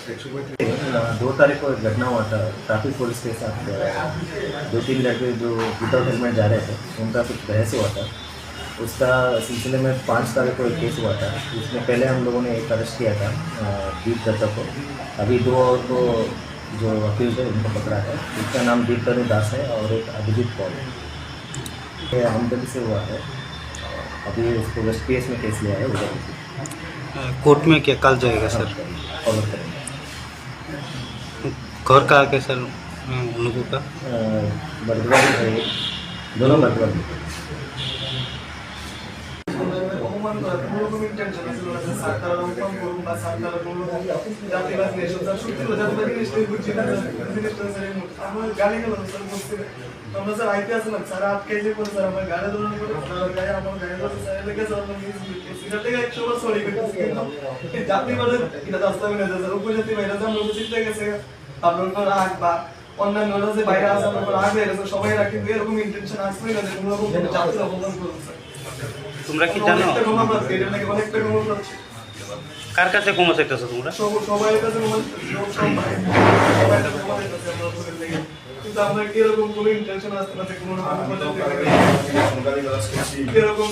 2 तारीख को एक घटना हुआ था ट्रैफिक पुलिस के साथ। 2-3 लड़के जो विदाउट हेलमेट जा रहे थे, उनका कुछ बहस हुआ था। उसका सिलसिले में 5 तारीख को एक केस हुआ था, जिसमें पहले हम लोगों ने एक अरेस्ट किया था दीप दत्ता को। अभी 2 और को जो अक्यूज है उनको पकड़ा है। उसका नाम दीप तनु दास है और एक अभिजीत पॉल है। ये हमदर्दी से हुआ है। अभी उसको वेस्ट केस में केस लिया है उधर। कोर्ट में क्या कल जाएगा सर? फॉलो करेंगे। घर का आके सर उन लोगों का बर्दवान है, दोनों बर्दवान। আমরা স্যার আইতে আসলাম স্যার আটকে যে করে স্যার আমার গাড়ি ধরে করে গাড়ি আমার গাড়ি ধরে স্যার লেগে স্যার আমি সিগারেট থেকে 100 বার সরি করতেছি কিন্তু যাত্রী বলে এটা রাস্তা में नजर স্যার উপজাতি বাইরে আমরা লোক চিন্তা গেছে আপনার তো রাগ বা অন্যান্য যে বাইরে আছে আপনার রাগ হয়ে গেছে সবাই রাখি এরকম ইন্টেনশন আসবেই না যে কোনো রকম যাত্রী অপমান করবে স্যার। তোমরা কি জানো একটা কমা পাচ্ছে এটা নাকি অনেকটা কমা পাচ্ছে। কার কাছে কমা চাইতেছো তোমরা? সবাই কাছে কমা সবাই কাছে কমা চাইতেছে আমরা ওদের থেকে কিন্তু আমরা কিরকম কোনো ইন্টেনশন আসতে পারছে কোনো রকম এরকম